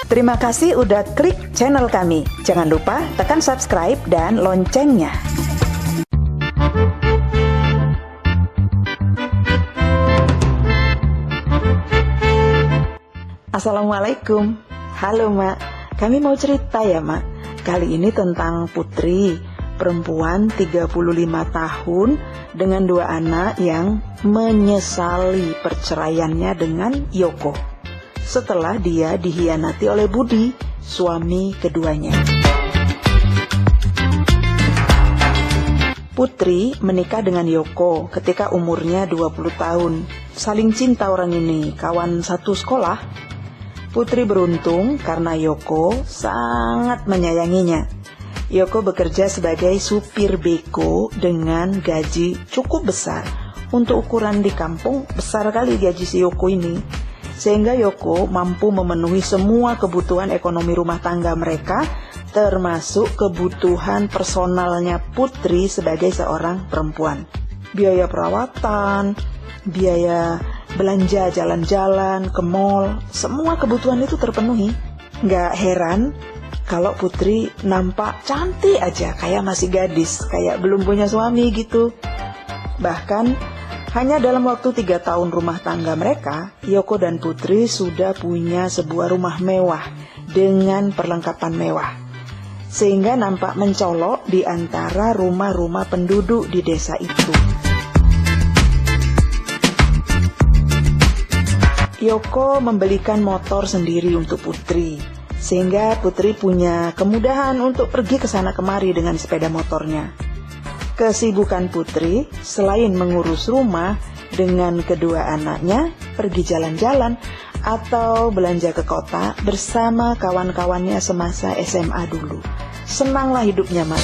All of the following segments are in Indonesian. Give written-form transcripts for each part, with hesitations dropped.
Terima kasih udah klik channel kami. Jangan lupa tekan subscribe dan loncengnya. Assalamualaikum. Halo Mak, kami mau cerita ya Mak. Kali ini tentang Putri, perempuan 35 tahun dengan 2 anak yang menyesali perceraiannya dengan Yoko setelah dia dikhianati oleh Budi, suami keduanya. Putri menikah dengan Yoko ketika umurnya 20 tahun. Saling cinta orang ini, kawan satu sekolah. Putri beruntung karena Yoko sangat menyayanginya. Yoko bekerja sebagai supir beko dengan gaji cukup besar. Untuk ukuran di kampung, besar kali gaji si Yoko ini. Sehingga Yoko mampu memenuhi semua kebutuhan ekonomi rumah tangga mereka, termasuk kebutuhan personalnya Putri sebagai seorang perempuan. Biaya perawatan, biaya belanja jalan-jalan ke mall, semua kebutuhan itu terpenuhi. Nggak heran kalau Putri nampak cantik aja, kayak masih gadis, kayak belum punya suami gitu. Bahkan hanya dalam waktu 3 tahun rumah tangga mereka, Yoko dan Putri sudah punya sebuah rumah mewah dengan perlengkapan mewah. Sehingga nampak mencolok di antara rumah-rumah penduduk di desa itu. Yoko membelikan motor sendiri untuk Putri, sehingga Putri punya kemudahan untuk pergi ke sana kemari dengan sepeda motornya. Kesibukan Putri selain mengurus rumah dengan kedua anaknya, pergi jalan-jalan atau belanja ke kota bersama kawan-kawannya semasa SMA dulu. Senanglah hidupnya, Mas.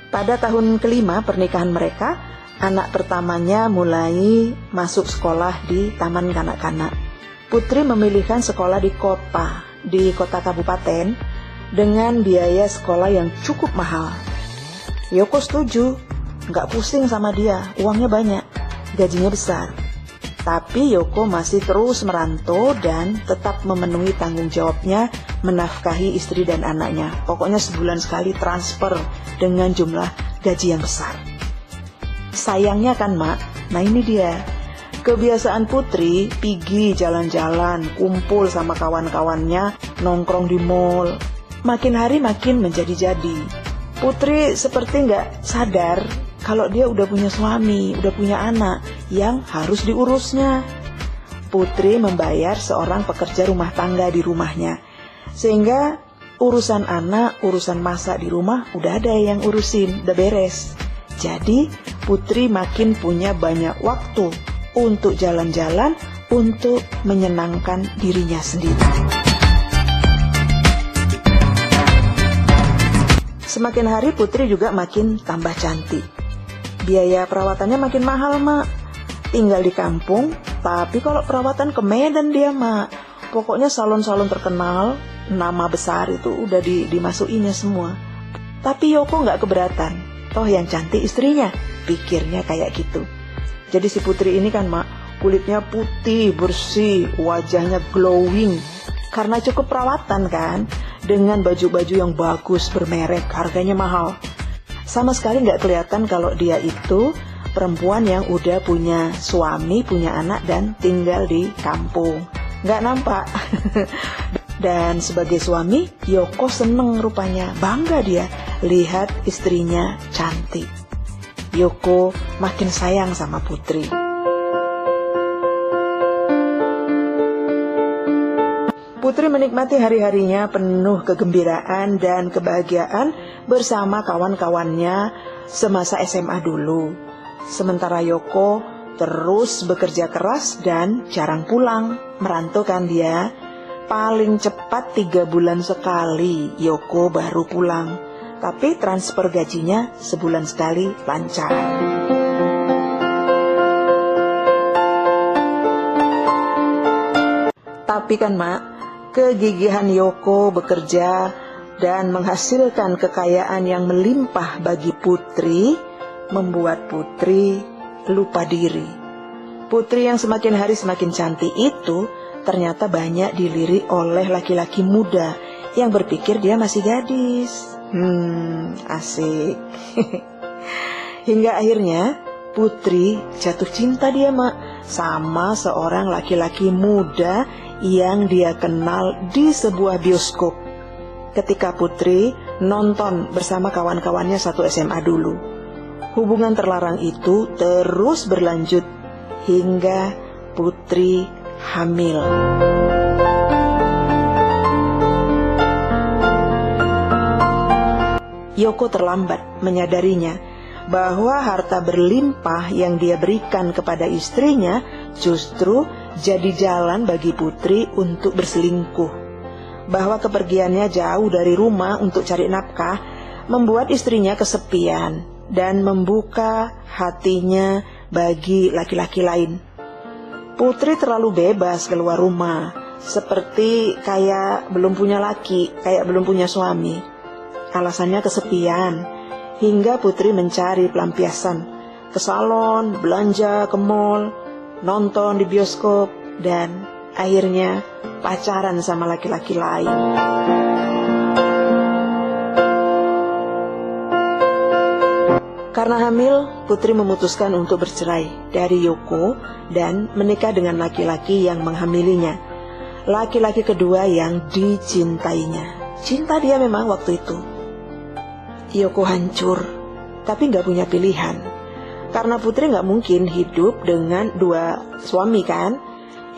Pada tahun kelima pernikahan mereka, anak pertamanya mulai masuk sekolah di taman kanak-kanak. Putri memilihkan sekolah di kota kabupaten, dengan biaya sekolah yang cukup mahal. Yoko setuju, nggak pusing sama dia, uangnya banyak, gajinya besar. Tapi Yoko masih terus merantau dan tetap memenuhi tanggung jawabnya menafkahi istri dan anaknya. Pokoknya sebulan sekali transfer dengan jumlah gaji yang besar. Sayangnya kan Mak, nah ini dia. Kebiasaan Putri pergi jalan-jalan, kumpul sama kawan-kawannya, nongkrong di mall. Makin hari makin menjadi-jadi. Putri seperti nggak sadar kalau dia udah punya suami, udah punya anak yang harus diurusnya. Putri membayar seorang pekerja rumah tangga di rumahnya. Sehingga urusan anak, urusan masak di rumah udah ada yang urusin, udah beres. Jadi Putri makin punya banyak waktu untuk jalan-jalan, untuk menyenangkan dirinya sendiri. Semakin hari Putri juga makin tambah cantik. Biaya perawatannya makin mahal, Mak. Tinggal di kampung, tapi kalau perawatan ke Medan dia, Mak. Pokoknya salon-salon terkenal, nama besar itu udah dimasukinnya semua. Tapi Yoko nggak keberatan. Toh yang cantik istrinya, pikirnya kayak gitu. Jadi si Putri ini kan, Mak, kulitnya putih, bersih, wajahnya glowing. Karena cukup perawatan kan, dengan baju-baju yang bagus, bermerek, harganya mahal. Sama sekali nggak kelihatan kalau dia itu perempuan yang udah punya suami, punya anak, dan tinggal di kampung. Nggak nampak. Dan sebagai suami, Yoko seneng rupanya, bangga dia lihat istrinya cantik. Yoko makin sayang sama Putri. Putri menikmati hari-harinya penuh kegembiraan dan kebahagiaan bersama kawan-kawannya semasa SMA dulu. Sementara Yoko terus bekerja keras dan jarang pulang. Merantau kan dia. Paling cepat 3 bulan sekali Yoko baru pulang. Tapi transfer gajinya sebulan sekali lancar. Tapi kan Mak, kegigihan Yoko bekerja dan menghasilkan kekayaan yang melimpah bagi Putri membuat Putri lupa diri. Putri yang semakin hari semakin cantik itu ternyata banyak dilirik oleh laki-laki muda yang berpikir dia masih gadis. Asik. Hingga akhirnya Putri jatuh cinta dia, Mak, sama seorang laki-laki muda yang dia kenal di sebuah bioskop. Ketika Putri nonton bersama kawan-kawannya satu SMA dulu. Hubungan terlarang itu terus berlanjut hingga Putri hamil. Yoko terlambat menyadarinya bahwa harta berlimpah yang dia berikan kepada istrinya justru jadi jalan bagi Putri untuk berselingkuh. Bahwa kepergiannya jauh dari rumah untuk cari nafkah membuat istrinya kesepian dan membuka hatinya bagi laki-laki lain. Putri terlalu bebas keluar rumah, seperti kayak belum punya laki, kayak belum punya suami. Alasannya kesepian, hingga Putri mencari pelampiasan ke salon, belanja ke mall, nonton di bioskop, dan akhirnya pacaran sama laki-laki lain. Karena hamil, Putri memutuskan untuk bercerai dari Yoko dan menikah dengan laki-laki yang menghamilinya. Laki-laki kedua yang dicintainya. Cinta dia memang waktu itu. Yoko hancur, tapi gak punya pilihan. Karena Putri gak mungkin hidup dengan dua suami kan.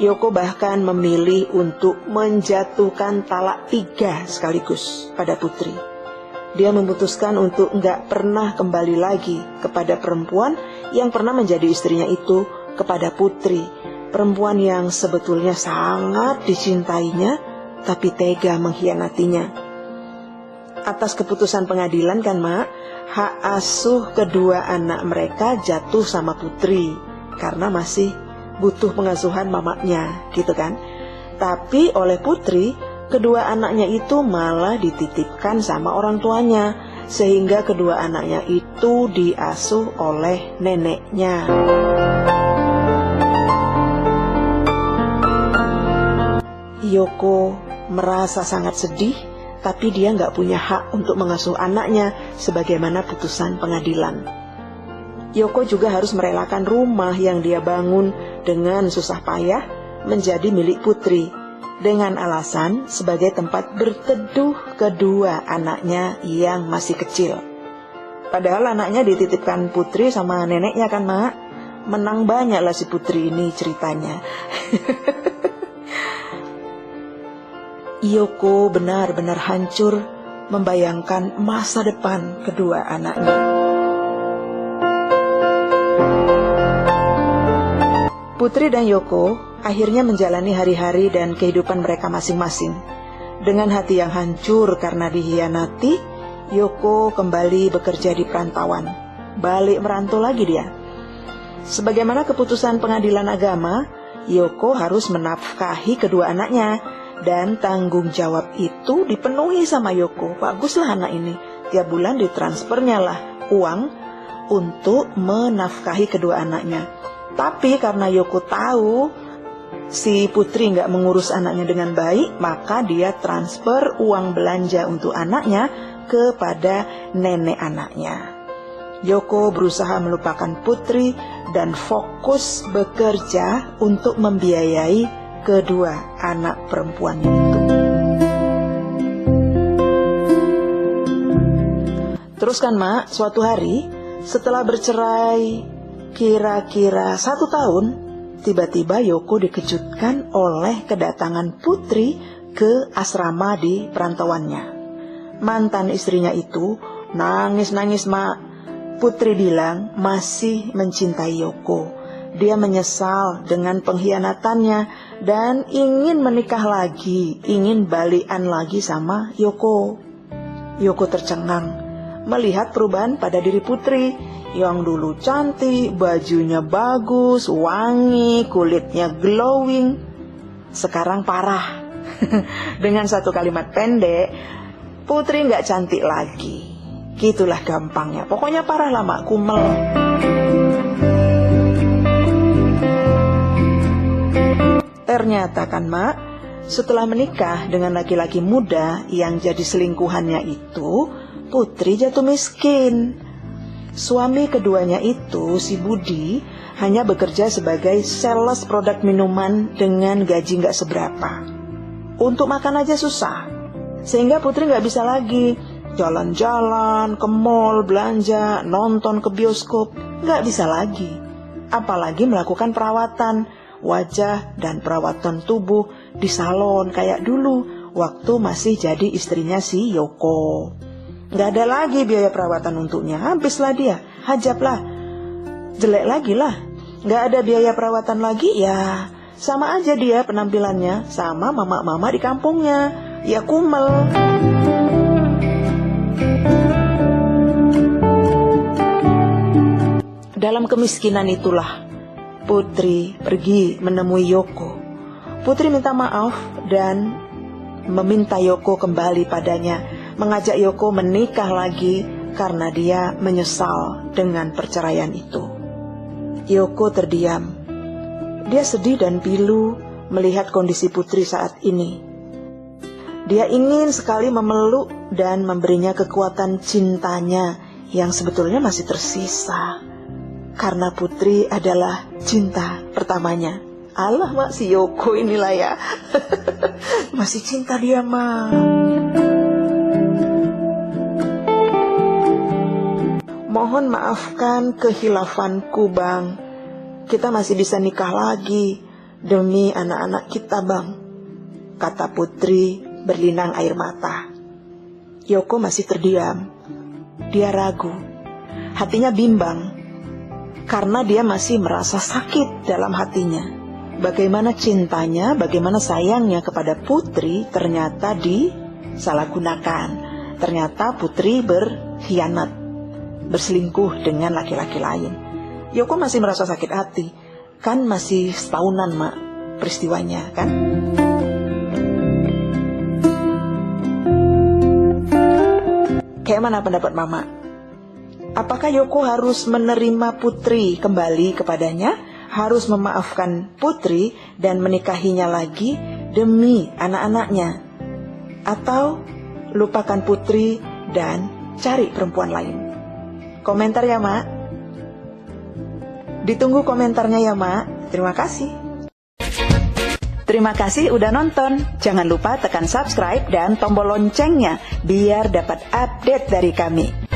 Yoko bahkan memilih untuk menjatuhkan talak 3 sekaligus pada Putri. Dia memutuskan untuk nggak pernah kembali lagi kepada perempuan yang pernah menjadi istrinya itu kepada Putri. Perempuan yang sebetulnya sangat dicintainya, tapi tega mengkhianatinya. Atas keputusan pengadilan kan, Mak, hak asuh kedua anak mereka jatuh sama Putri, karena masih butuh pengasuhan mamanya, gitu kan. Tapi oleh Putri, kedua anaknya itu malah dititipkan sama orang tuanya, sehingga kedua anaknya itu diasuh oleh neneknya. Yoko merasa sangat sedih, tapi dia nggak punya hak untuk mengasuh anaknya sebagaimana putusan pengadilan. Yoko juga harus merelakan rumah yang dia bangun dengan susah payah menjadi milik Putri, dengan alasan sebagai tempat berteduh kedua anaknya yang masih kecil. Padahal anaknya dititipkan Putri sama neneknya kan, Mak. Menang banyak lah si Putri ini ceritanya. Yoko benar-benar hancur membayangkan masa depan kedua anaknya. Putri dan Yoko akhirnya menjalani hari-hari dan kehidupan mereka masing-masing. Dengan hati yang hancur karena dikhianati, Yoko kembali bekerja di perantauan. Balik merantau lagi dia. Sebagaimana keputusan pengadilan agama, Yoko harus menafkahi kedua anaknya. Dan tanggung jawab itu dipenuhi sama Yoko. Baguslah anak ini. Tiap bulan ditransfernya lah uang untuk menafkahi kedua anaknya. Tapi karena Yoko tahu si Putri nggak mengurus anaknya dengan baik, maka dia transfer uang belanja untuk anaknya kepada nenek anaknya. Yoko berusaha melupakan Putri dan fokus bekerja untuk membiayai kedua anak perempuan itu. Terus kan, Mak, suatu hari setelah bercerai kira-kira 1 tahun, tiba-tiba Yoko dikejutkan oleh kedatangan Putri ke asrama di perantauannya. Mantan istrinya itu nangis-nangis, Mak. Putri bilang masih mencintai Yoko. Dia menyesal dengan pengkhianatannya dan ingin menikah lagi, ingin balikan lagi sama Yoko. Yoko tercengang melihat perubahan pada diri Putri yang dulu cantik, bajunya bagus, wangi, kulitnya glowing. Sekarang parah. Dengan satu kalimat pendek, Putri nggak cantik lagi. Gitulah gampangnya. Pokoknya parah lah, Mak, kumel. Ternyata kan Mak, setelah menikah dengan laki-laki muda yang jadi selingkuhannya itu, Putri jatuh miskin. Suami keduanya itu, si Budi, hanya bekerja sebagai sales produk minuman dengan gaji nggak seberapa. Untuk makan aja susah, sehingga Putri nggak bisa lagi jalan-jalan ke mall, belanja, nonton ke bioskop, nggak bisa lagi. Apalagi melakukan perawatan wajah dan perawatan tubuh di salon kayak dulu waktu masih jadi istrinya si Yoko. Nggak ada lagi biaya perawatan untuknya, habislah dia, hajablah, jelek lagi lah. Nggak ada biaya perawatan lagi, ya sama aja dia penampilannya sama mama-mama di kampungnya, ya kumel. Dalam kemiskinan itulah Putri pergi menemui Yoko. Putri minta maaf dan meminta Yoko kembali padanya, mengajak Yoko menikah lagi karena dia menyesal dengan perceraian itu. Yoko terdiam. Dia sedih dan pilu melihat kondisi Putri saat ini. Dia ingin sekali memeluk dan memberinya kekuatan cintanya yang sebetulnya masih tersisa. Karena Putri adalah cinta pertamanya. Alah Mak, si Yoko inilah ya. Masih cinta dia Mak. Mohon maafkan kehilafanku Bang. Kita masih bisa nikah lagi demi anak-anak kita Bang, kata Putri berlinang air mata. Yoko masih terdiam. Dia ragu, hatinya bimbang, karena dia masih merasa sakit dalam hatinya. Bagaimana cintanya, bagaimana sayangnya kepada Putri ternyata disalahgunakan. Ternyata Putri berkhianat, berselingkuh dengan laki-laki lain. Yoko masih merasa sakit hati. Kan masih setahunan Mak peristiwanya kan. Kayak mana pendapat Mama? Apakah Yoko harus menerima Putri kembali kepadanya? Harus memaafkan Putri dan menikahinya lagi demi anak-anaknya? Atau lupakan Putri dan cari perempuan lain? Komentar ya Mak. Ditunggu komentarnya ya Mak. Terima kasih. Terima kasih udah nonton. Jangan lupa tekan subscribe dan tombol loncengnya biar dapat update dari kami.